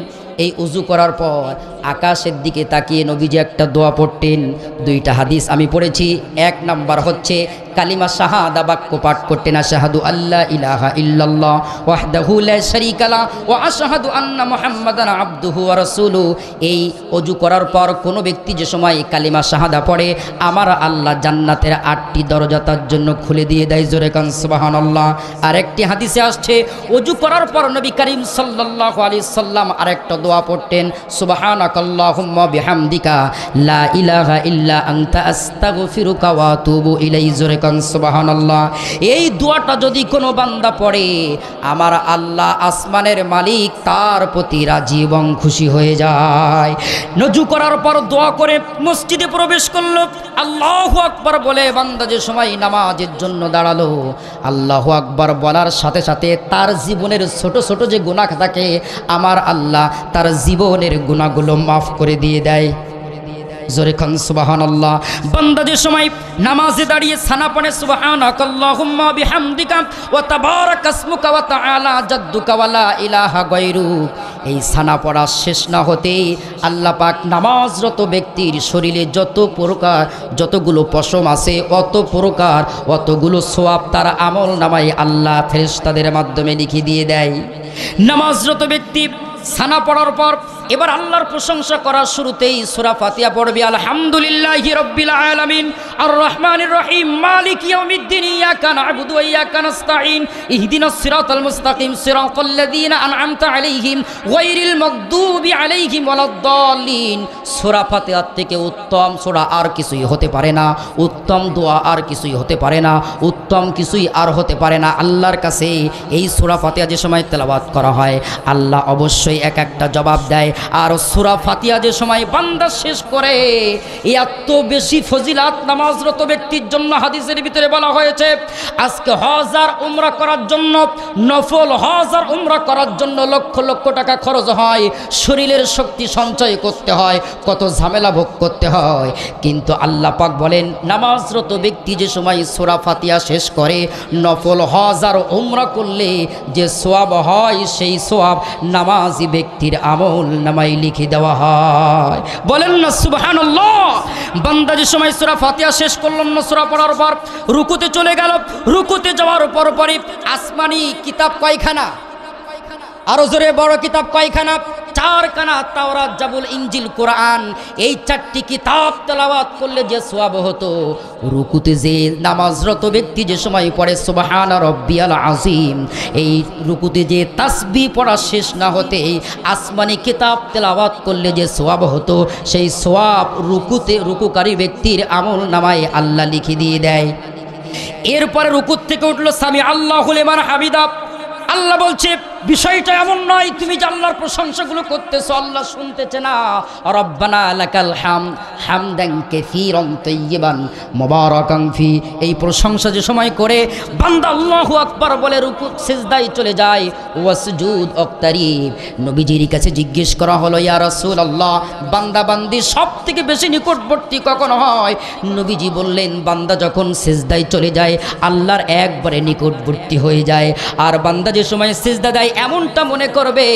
এই উজু করার পর আকাশের দিকে তাকিয়ে নবীজি একটা দোয়া পড়তেন। 2টা হাদিস আমি পড়েছি। 1 নাম্বার হচ্ছে কালিমা শাহাদা বাক্য পাঠ করতেন, আশহাদু আল্লা ইলাহা ইল্লাল্লাহ ওয়াহদাহু লা শারীকা লা ওয়া আশহাদু আন্না মুহাম্মাদান আবদুহু ওয়া রাসূলুহু। এই ওযু করার পর কোনো ব্যক্তি যে সময় কালিমা শাহাদা পড়ে, আমার আল্লাহ জান্নাতের 8টি দরজা তার জন্য খুলে দিয়ে দেয়। জোরে কান সুবহানাল্লাহ। আরেকটি হাদিসে আসছে, ওযু করার পর নবী করিম সাল্লাল্লাহু আলাইহি সাল্লাম আরেকটা দোয়া পড়তেন, সুবহানাকাল্লাহুম্মা বিহামদিকা লা ইলাহা ইল্লা আনতা আস্তাগফিরুকা ওয়া আতুবু ইলাইহি। জোরে কান সুবহানাল্লাহ। এই দোয়াটা যদি কোনো বান্দা পড়ে, আমার আল্লাহ আসমানের মালিক তার প্রতি রাজি এবং খুশি হয়ে যায়। নজু করার পর দোয়া করে মসজিদে প্রবেশ করলো, আল্লাহু আকবার বলে বান্দা যে সময় নামাজের জন্য দাঁড়ালো, আল্লাহু আকবার বলার সাথে সাথে তার জীবনের ছোট ছোট যে গুনাহ থাকে, আমার আল্লাহ তার জীবনের গুনাহগুলো মাফ করে দিয়ে দেয়। জোরে খান সুবহানাল্লাহ। বান্দা যে সময় নামাজে দাঁড়িয়ে সানা পড়ে, সুবহানাকাল্লাহুম্মা বিহামদিকা ওয়া তাবারাকাসমুকা ওয়া তাআলা জাদ্দুকা ওয়া লা ইলাহা গায়রুক, এই সানা পড়া শেষ না হতেই আল্লাহ পাক নামাজরত ব্যক্তির শরীরে যতগুলো পশম আছে, অতগুলো সওয়াব তার আমল নামায় আল্লাহ ফেরেশতাদের মাধ্যমে লিখে দিয়ে দেয়। নামাজরত ব্যক্তি সানা পড়ার পর এবার আল্লাহর প্রশংসা করার শুরুতেই সূরা ফাতিহা পড়বে, আলহামদুলিল্লাহি রাব্বিল আলামিন আর রহমানির রহিম মালিক ইয়াউমিদ্দিন ইয়াকা না'বুদু ওয়া ইয়াকা নাস্তাঈন ইহদিনাস সিরাতাল মুস্তাকিম সিরাতাল্লাযীনা আন'আমতা আলাইহিম গায়রিল মাগদুবি আলাইহিম ওয়ালাদ-দাল্লিন। সূরা ফাতিহা থেকে উত্তম সূরা আর কিছুই হতে পারে না, উত্তম দোয়া আর কিছুই হতে পারে না, উত্তম কিছুই আর হতে পারে না। আল্লাহর কাছে এই সূরা ফাতিহা যে সময় তেলাওয়াত করা হয়, আল্লাহ অবশ্যই এক একটা জবাব দেয়। আর সূরা ফাতিহা যে সময় বান্দা শেষ করে, এত বেশি ফজিলাত নামাজরত ব্যক্তির জন্য হাদিসের ভিতরে বলা হয়েছে। আজকে হজ আর উমরা করার জন্য, নফল হজ আর উমরা করার জন্য লক্ষ লক্ষ টাকা খরচ হয়, শরীরের শক্তি সঞ্চয় করতে হয়, কত ঝামেলা ভোগ করতে হয়। কিন্তু আল্লাহ পাক বলেন নামাজরত ব্যক্তি যে সময় সূরা ফাতিহা শেষ করে, নফল হজ আর উমরা করলে যে সওয়াব হয়, সেই সওয়াব নামাজি ব্যক্তির আমল নামায় লিখে দেওয়া হয়। বলেন না সুবহানাল্লাহ। বান্দা যে সময় সূরা ফাতিহা শেষ করলাম না, সূরা পড়ার পর রুকুতে চলে গেল, রুকুতে যাওয়ার পরপরই আসমানি কিতাব কয়খানা? আরো জোরে বড় কিতাব কয়খানা? 4 খানা। তাওরাত, জাবুল, ইনজিল, কোরআন, এই 4টি কিতাব তেলাওয়াত করলে যে সওয়াব হতো, রুকুতে যে নামাজরত ব্যক্তি যে সময় পড়ে সুবহানা রাব্বিয়াল আযীম, এই রুকুতে যে তাসবিহ পড়া শেষ না হতে আসমানি কিতাব তেলাওয়াত করলে যে সওয়াব হতো, সেই সওয়াব রুকুকারী ব্যক্তির আমল নামায় আল্লাহ লিখে দিয়ে দেয়। এরপরে রুকুত থেকে উঠলো সামি আল্লাহু লিমান হামিদা। আল্লাহ বলছে বিষয়টা এমন নয় তুমি যে আল্লাহর প্রশংসাগুলো করতেছো আল্লাহ শুনতেছে না। রব্বানা লাকাল হামদ হামদান কাসীরান তাইয়িবান মুবারাকান ফি, এই প্রশংসা যে সময় করে বান্দা আল্লাহু আকবার বলে রুকু সিজদায় চলে যায়, ওয়াসজুদ ওয়াক্তারিব। নবীজির কাছে জিজ্ঞেস করা হলো, ইয়া রাসূলুল্লাহ, বান্দা বান্দি সবথেকে বেশি নিকটবর্তী কখন হয়? নবীজি বললেন বান্দা যখন সিজদায় চলে যায় আল্লাহর একবারে নিকটবর্তী হয়ে যায়। আর বান্দা যে সময় সিজদা দেয় এমনটা মনে করবে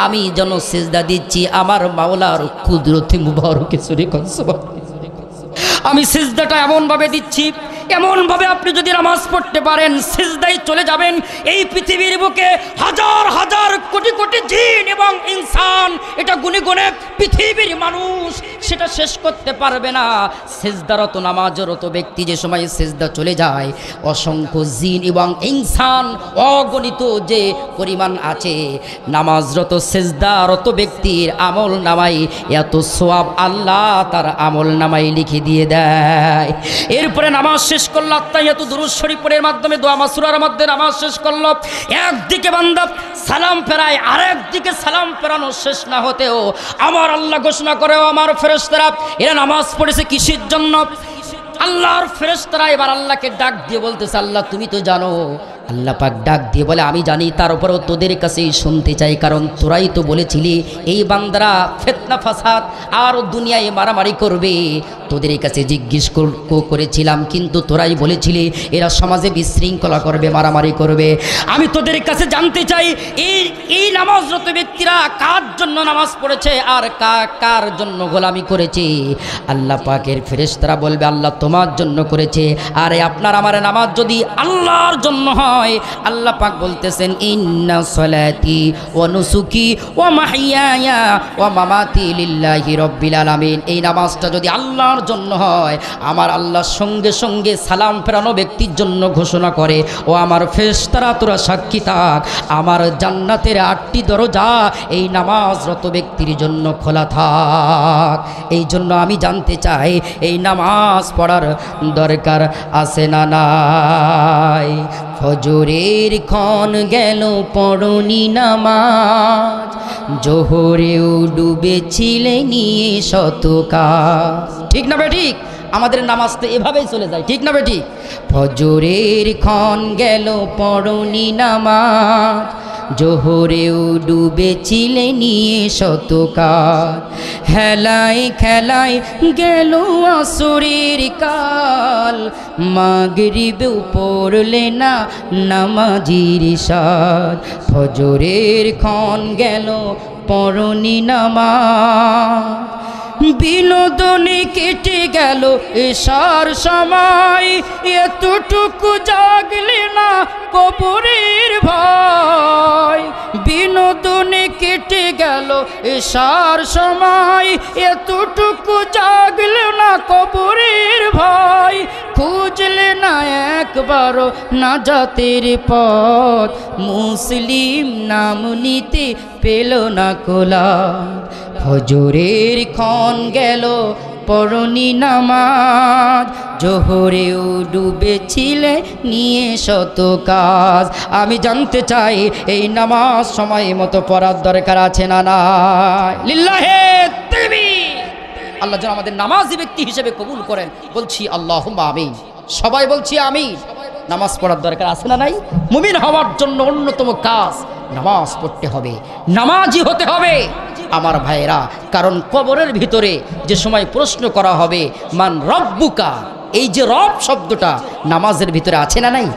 আমি যেন সিজদা দিচ্ছি আমার মাওলার কুদরতে মুবারকে সুবহান। আমি সিজদাটা এমনভাবে দিচ্ছি, এমনভাবে আপনি যদি নামাজ পড়তে পারেন সিজদায় চলে যাবেন, এই পৃথিবীর বুকে হাজার হাজার কোটি কোটি জিন এবং ইনসান, এটা গুনে গুনে পৃথিবীর মানুষ সেটা শেষ করতে পারবে না। সিজদারত নামাজরত ব্যক্তি যে সময় সিজদা চলে যায়, অসংখ্য জিন এবং ইনসান অগণিত যে পরিমাণ আছে, নামাজরত সিজদারত ব্যক্তির আমল নামায় এত সওয়াব আল্লাহ তার আমল নামায় লিখে দিয়ে দেয়। এরপরে নামাজ শেষ করল, আত্তাহিয়াতু দুরূদ শরীফের মাধ্যমে দোয়া মাসুরার মধ্যে নামাজ শেষ করল। একদিকে বান্দা সালাম ফেরায়, আরেকদিকে সালাম ফেরানো শেষ না হতেও আমার আল্লাহ ঘোষণা করে, আমার ফেরেশতারা এরা নামাজ পড়েছে কিসের জন্য? আল্লাহর ফেরেশতারা এবার আল্লাহকে ডাক দিয়ে বলতেছে, আল্লাহ তুমি তো জানো। আল্লাহ পাক ডাক দিয়ে বলে, আমি জানি, তারপরেও তোদের কাছেই শুনতে চাই, কারণ তোরাই তো বলেছিলি এই বান্দারা ফিতনা ফাসাদ আর দুনিয়ায় মারামারি করবে। তোদের কাছে জিজ্ঞেস করেছিলাম, কিন্তু তোরাই বলেছিলি এরা সমাজে বিশৃঙ্খলা করবে, মারামারি করবে। আমি তোদের কাছে জানতে চাই এই নামাজরত ব্যক্তিরা কার জন্য নামাজ পড়েছে আর কার জন্য গোলামি করেছে? আল্লাহ পাকের ফেরেশতারা বলবে আল্লাহ তোমার জন্য করেছে। আর আপনার আমার নামাজ যদি আল্লাহর জন্য হয়, আল্লাহ পাক বলতেছেন ইন্না সলাতি ওয়া নুসুকি ওয়া মাহইয়ায়া ওয়া মামাতি লিল্লাহি রাব্বিল আলামিন, এই নামাজটা যদি আল্লাহর জন্য হয়, আমার আল্লাহ সঙ্গে সঙ্গে সালাম ফেরানো ব্যক্তির জন্য ঘোষণা করে, ও আমার ফেরেশতারা তোরা সাক্ষী থাক, আমার জান্নাতের 8টি দরজা এই নামাজরত ব্যক্তির জন্য খোলা থাক। এই জন্য আমি জানতে চাই এই নামাজ পড়ার দরকার আছে না নাই? ফজরের ক্ষণ গেল পড়নি নামাজ, জোহরেও ডুবেছিলে নিয়ে শত কাজ। ঠিক না বেঠিক? আমাদের নামাজ তো এভাবেই চলে যায়, ঠিক না বেঠিক? ফজরের ক্ষণ গেল পড়নি নামাজ, জোহরেও ডুবেছিলে নিয়ে শত কাজ, হেলায় খেলায় গেল আসরের কাল, মাগরিবেও পড়লে না নামাজির সাজ। ফজরের ক্ষণ গেল পড়নি নামাজ, বিনোদনে কেটে গেল এশার সময়, এতটুকু জাগলে না কবরের ভয়। বিনোদনে কেটে গেল এশার সময়, এতটুকু জাগলে না কবরের ভয়। খুঁজলে না একবারও নাজাতের পথ, মুসলিম নাম নিতে পেল না কোলা। ফজরের ক্ষণ গেল পড়নি নামাজ, জোহরেও ডুবেছিলে নিয়ে শত কাজ। আমি জানতে চাই এই নামাজ সময় মতো পড়ার দরকার আছে না নাই? লিল্লাহে তাকবীর। আল্লাহ যেন আমাদের নামাজি ব্যক্তি হিসেবে কবুল করেন। বলছি আল্লাহুম্মা আমিন। সবাই বলছি আমিন। নামাজ পড়ার দরকার আছে না নাই? মুমিন হওয়ার জন্য অন্যতম কাজ নামাজ পড়তে হবে, নামাজি হতে হবে আমার ভাইরা। কারণ কবরের ভিতরে যে সময় প্রশ্ন করা হবে মান রব্বুকা, এই যে রব শব্দটা নামাজের ভিতরে আছে না নাই?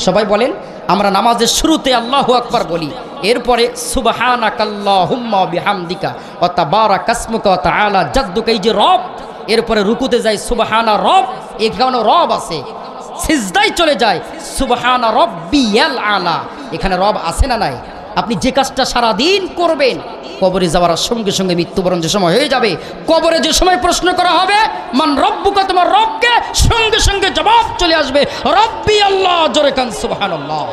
সবাই বলেন। আমরা নামাজের শুরুতে আল্লাহু আকবার বলি, এরপরে সুবহানাকাল্লাহুম্মা বিহামদিকা ওয়া তাবারাকাসমুকা ওয়া তাআলা জাদ্দুকা, এই যে রব। এরপরে রুকুতে যায় সুবহানা রব, এখানে রব আছে। সিজদায় চলে যায় সুবহানা রব্বিয়াল আলা, এখানে রব আছে না নাই? আপনি যে কাজটা সারাদিন করবেন, কবরে যাওয়ার সঙ্গে সঙ্গে মৃত্যুবরণ যে সময় হয়ে যাবে, কবরে যে সময় প্রশ্ন করা হবে মান রব্বুকা, তোমার রবকে, সঙ্গে সঙ্গে জবাব চলে আসবে রব্বি আল্লাহ, জোরে কান সুবহানাল্লাহ।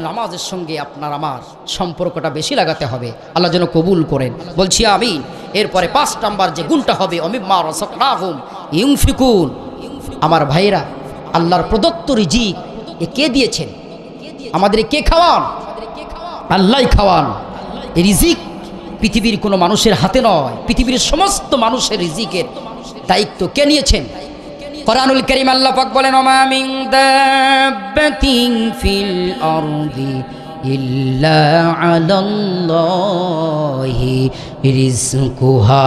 নামাজের সঙ্গে আপনার আমার সম্পর্কটা বেশি লাগাতে হবে। আল্লাহ যেন কবুল করেন। বলছি আমিন। এরপরে 5 নাম্বার যে গুণটা হবে অমিম্মা রাযাকনাহুম ইউনফিকুন। আমার ভাইরা, আল্লাহর প্রদত্ত রিজিক এ কে দিয়েছেন? আমাদের কে খাওয়ান? আল্লাহই খাওয়ান। এই রিজিক পৃথিবীর কোনো মানুষের হাতে নয়, পৃথিবীর সমস্ত মানুষের রিজিকের দায়িত্ব কে নিয়েছেন? কোরআনুল কারীম আল্লাহ পাক বলেন ওমা মিন দাব্বাতিন ফিল আরদি ইল্লা আলাল্লাহি রিজকুহা,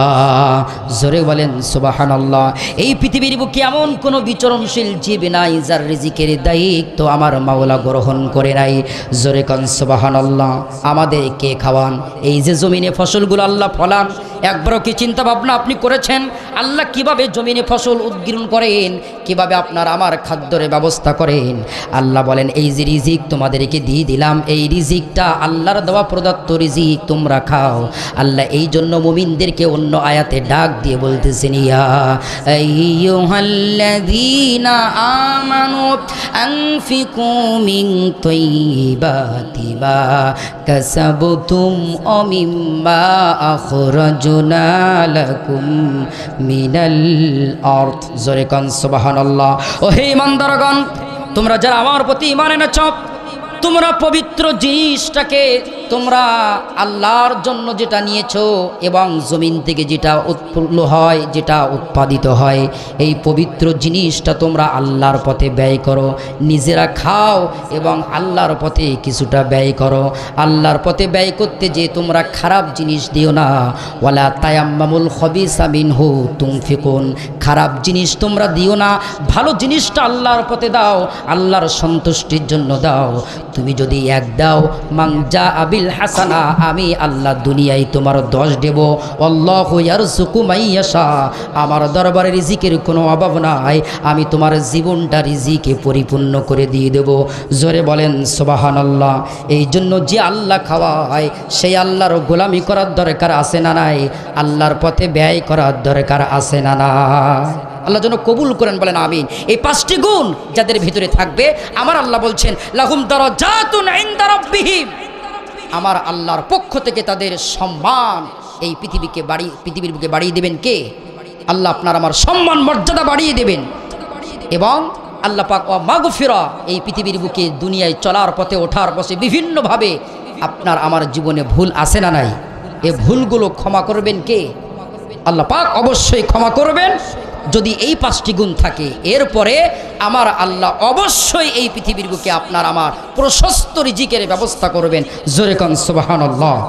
জোরে বলেন সুবহানাল্লাহ। এই পৃথিবীর বুকে এমন কোনো বিচরণশীল জীব নাই যার রিজিকের দায়িত্ব আমার মাওলা গ্রহণ করে নাই। জোরে কান সুবহানাল্লাহ। আমাদের কে খাওয়ান? এই যে জমিনে ফসলগুলো আল্লাহ ফলান, একবারও কি চিন্তা ভাবনা আপনি করেছেন আল্লাহ কিভাবে জমিনে ফসল উৎগীর্ণ করেন, কিভাবে আপনার আমার খাদ্যের ব্যবস্থা করেন? আল্লাহ বলেন এই যে রিজিক তোমাদেরকে দিয়ে দিলাম, এই রিজিকটা আল্লাহর দেওয়া প্রদত্ত রিজিক, তোমরা খাও। আল্লাহ এই জন্য মুমিনদেরকে অন্য আয়াতে ডাক দিয়ে বলতেছেন ইয়া আইয়ুহাল্লাযীনা আমানু আনফিকু মিন তাইয়্যিবাতি মা কাসাবতুম ওয়া মিম্মা আখরাজনা লাকুম মিনাল আরদ, জোরে কান সুবহানাল্লাহ। ও হে ইমানদারগণ, তোমরা যারা আমার প্রতি ঈমান এনেছো, তোমরা পবিত্র জিনিসটাকে তোমরা আল্লাহর জন্য যেটা নিয়েছো এবং জমিন থেকে যেটা উৎপন্ন হয়, যেটা উৎপাদিত হয়, এই পবিত্র জিনিসটা তোমরা আল্লাহর পথে ব্যয় করো। নিজেরা খাও এবং আল্লাহর পথে কিছুটা ব্যয় করো। আল্লাহর পথে ব্যয় করতে যে তোমরা খারাপ জিনিস দিও না। ওয়ালা তায়াম্মামুল খাবিসা মিনহু তুনফিকুন, খারাপ জিনিস তোমরা দিও না, ভালো জিনিসটা আল্লাহর পথে দাও, আল্লাহর সন্তুষ্টির জন্য দাও। তুমি যদি 1 দাও, মাংজা আবিল হাসানা, আমি আল্লাহ দুনিয়ায় তোমার 10 দেব। আল্লাহু ইয়ারযুকু মাইয়াশা, আমার দরবারে রিজিকের কোনো অভাব নাই, আমি তোমার জীবনটা রিজিকে পরিপূর্ণ করে দিয়ে দেব। জোরে বলেন সুবহানাল্লাহ। এই জন্য যে আল্লাহ খাওয়ায় সেই আল্লাহর গোলামি করার দরকার আছে না নাই? আল্লাহর পথে ব্যয় করার দরকার আছে না নাই? আল্লাহ যেন কবুল করেন, বলেন আমিন। এই 5টি গুণ যাদের ভিতরে থাকবে, আমার আল্লাহ বলছেন লাহুম দারাজাতুন ইনদা রাব্বিহিম, আমার আল্লাহর পক্ষ থেকে তাদের সম্মান এই পৃথিবীর বুকে বাড়িয়ে দেবেন কে? আল্লাহ আপনার আমার সম্মান মর্যাদা বাড়িয়ে দেবেন। এবং আল্লাহ পাক ওয়া মাগফিরা, এই পৃথিবীর বুকে দুনিয়ায় চলার পথে ওঠার পথে বিভিন্নভাবে আপনার আমার জীবনে ভুল আছে না নাই? এই ভুলগুলো ক্ষমা করবেন কে? আল্লাহ পাক অবশ্যই ক্ষমা করবেন যদি এই 5টি গুণ থাকে। এরপরে আমার আল্লাহ অবশ্যই এই পৃথিবীর বুকে আপনার আমার প্রশস্ত রিজিকের ব্যবস্থা করবেন। জোরে কান সুবহানাল্লাহ।